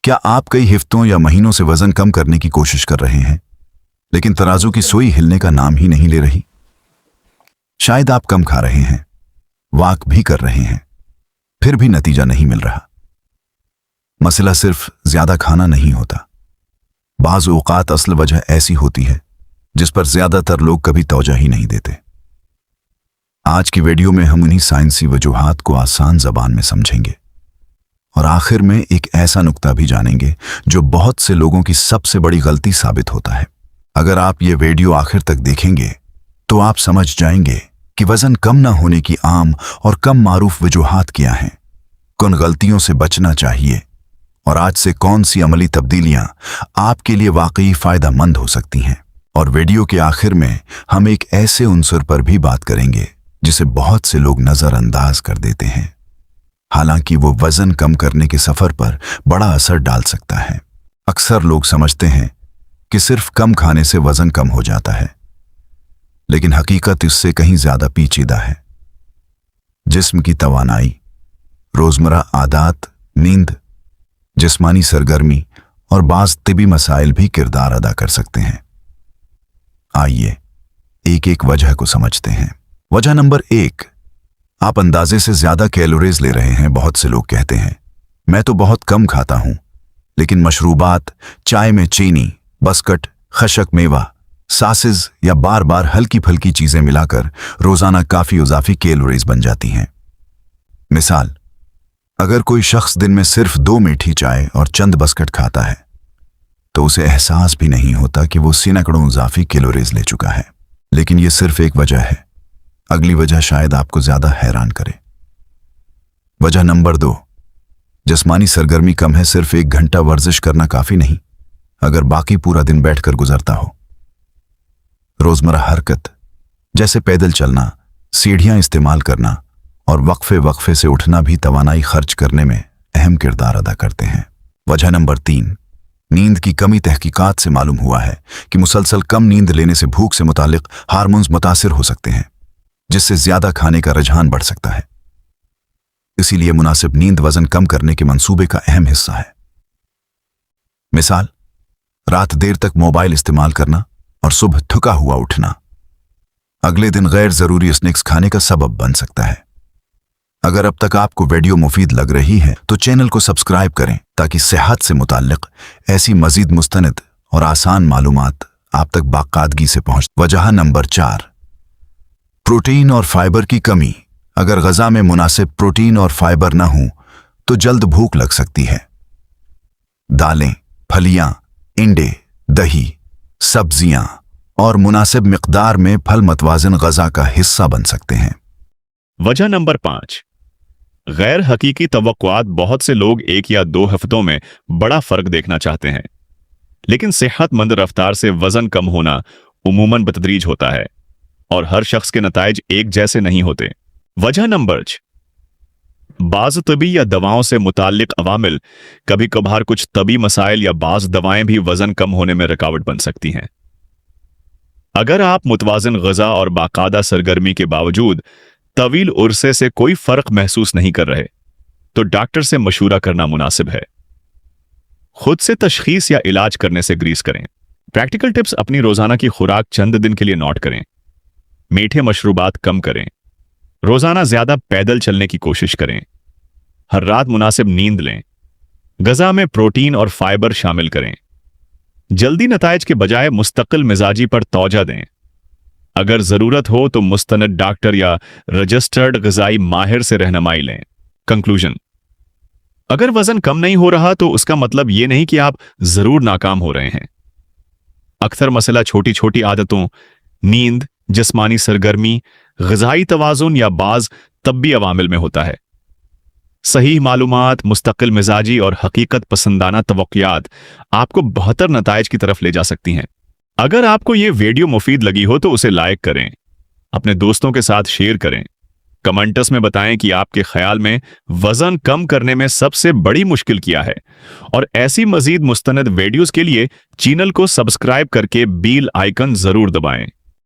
क्या आप कई हफ्तों या महीनों से वजन कम करने की कोशिश कर रहे हैं, लेकिन तराजू की सुई हिलने का नाम ही नहीं ले रही? शायद आप कम खा रहे हैं, वॉक भी कर रहे हैं, फिर भी नतीजा नहीं मिल रहा। मसला सिर्फ ज्यादा खाना नहीं होता। बाज़ औक़ात असल वजह ऐसी होती है जिस पर ज्यादातर लोग कभी तवज्जो ही नहीं देते। आज की वीडियो में हम उन्हीं साइंसी वजूहात को आसान ज़बान में समझेंगे और आखिर में एक ऐसा नुक्ता भी जानेंगे जो बहुत से लोगों की सबसे बड़ी गलती साबित होता है। अगर आप ये वीडियो आखिर तक देखेंगे तो आप समझ जाएंगे कि वजन कम ना होने की आम और कम मारूफ वजूहात क्या हैं, किन गलतियों से बचना चाहिए और आज से कौन सी अमली तब्दीलियां आपके लिए वाकई फायदेमंद हो सकती हैं। और वीडियो के आखिर में हम एक ऐसे उनसर पर भी बात करेंगे जिसे बहुत से लोग नजरअंदाज कर देते हैं, हालांकि वो वजन कम करने के सफर पर बड़ा असर डाल सकता है। अक्सर लोग समझते हैं कि सिर्फ कम खाने से वजन कम हो जाता है, लेकिन हकीकत इससे कहीं ज्यादा पेचीदा है। जिस्म की तवानाई, रोजमर्रा आदत, नींद, जिस्मानी सरगर्मी और बाज़ तिबी मसाइल भी किरदार अदा कर सकते हैं। आइए एक एक वजह को समझते हैं। वजह नंबर 1, आप अंदाजे से ज्यादा कैलोरीज ले रहे हैं। बहुत से लोग कहते हैं मैं तो बहुत कम खाता हूं, लेकिन मशरूबात, चाय में चीनी, बस्कट, खशक मेवा, सासेज या बार बार हल्की फल्की चीजें मिलाकर रोजाना काफी इजाफी कैलोरीज बन जाती हैं। मिसाल, अगर कोई शख्स दिन में सिर्फ 2 मीठी चाय और चंद बस्कट खाता है तो उसे एहसास भी नहीं होता कि वो सैकड़ों इजाफी कैलोरीज ले चुका है। लेकिन ये सिर्फ एक वजह है, अगली वजह शायद आपको ज्यादा हैरान करे। वजह नंबर 2, जिस्मानी सरगर्मी कम है। सिर्फ 1 घंटा वर्जिश करना काफी नहीं अगर बाकी पूरा दिन बैठकर गुजरता हो। रोजमर्रा हरकत जैसे पैदल चलना, सीढ़ियां इस्तेमाल करना और वक्फे से उठना भी तवानाई खर्च करने में अहम किरदार अदा करते हैं। वजह नंबर 3, नींद की कमी। तहकीकात से मालूम हुआ है कि मुसलसल कम नींद लेने से भूख से मुतालिक हार्मोन्स मुतासिर हो सकते हैं, जिससे ज्यादा खाने का रुझान बढ़ सकता है। इसीलिए मुनासिब नींद वजन कम करने के मंसूबे का अहम हिस्सा है। मिसाल, रात देर तक मोबाइल इस्तेमाल करना और सुबह थका हुआ उठना अगले दिन गैर जरूरी स्नैक्स खाने का सबब बन सकता है। अगर अब तक आपको वीडियो मुफीद लग रही है तो चैनल को सब्सक्राइब करें ताकि सेहत से मुताल्लिक ऐसी मजीद मुस्तनिद और आसान मालूमात आप तक बाकायदगी से पहुंच। वजह नंबर 4, प्रोटीन और फाइबर की कमी। अगर ग़िज़ा में मुनासिब प्रोटीन और फाइबर न हो तो जल्द भूख लग सकती है। दालें, फलियां, इंडे, दही, सब्जियां और मुनासिब मिक़दार में फल मतवाज़िन ग़िज़ा का हिस्सा बन सकते हैं। वजह नंबर 5, गैर हकीकी तवक्कुआत। बहुत से लोग 1 या 2 हफ्तों में बड़ा फर्क देखना चाहते हैं, लेकिन सेहतमंद रफ्तार से वजन कम होना उमूमन बतदरीज होता है और हर शख्स के नताइज एक जैसे नहीं होते। वजह नंबर 6, बाज़ तबी या दवाओं से मुताल्लिक अवामिल। कभी कभार कुछ तबी मसाइल या बाज़ दवाएं भी वजन कम होने में रुकावट बन सकती हैं। अगर आप मुतवाज़िन ग़िज़ा और बाकायदा सरगर्मी के बावजूद तवील उर्से से कोई फर्क महसूस नहीं कर रहे तो डॉक्टर से मशूरा करना मुनासिब है। खुद से तशखीस या इलाज करने से ग्रीस करें। प्रैक्टिकल टिप्स: अपनी रोजाना की खुराक चंद दिन के लिए नोट करें। मीठे मशरूबात कम करें। रोजाना ज्यादा पैदल चलने की कोशिश करें। हर रात मुनासिब नींद लें। ग़िज़ा में प्रोटीन और फाइबर शामिल करें। जल्दी नताइज के बजाय मुस्तकिल मिजाजी पर तवज्जो दें। अगर जरूरत हो तो मुस्तनद डॉक्टर या रजिस्टर्ड ग़िज़ाई माहिर से रहनुमाई लें। कंक्लूजन: अगर वजन कम नहीं हो रहा तो उसका मतलब यह नहीं कि आप जरूर नाकाम हो रहे हैं। अक्सर मसला छोटी छोटी आदतों, नींद, जिस्मानी सरगर्मी, ग़िज़ाई तवाज़ुन या बाज़ तब्बी अवामिल में होता है। सही मालूमात, मुस्तकिल मिजाजी और हकीकत पसंदाना तवक्कुआत आपको बेहतर नताइज की तरफ ले जा सकती हैं। अगर आपको ये वीडियो मुफीद लगी हो तो उसे लाइक करें, अपने दोस्तों के साथ शेयर करें। कमेंट्स में बताएं कि आपके ख्याल में वजन कम करने में सबसे बड़ी मुश्किल क्या है, और ऐसी मजीद मुस्तनद वीडियोस के लिए चैनल को सब्सक्राइब करके बेल आइकन जरूर दबाएं।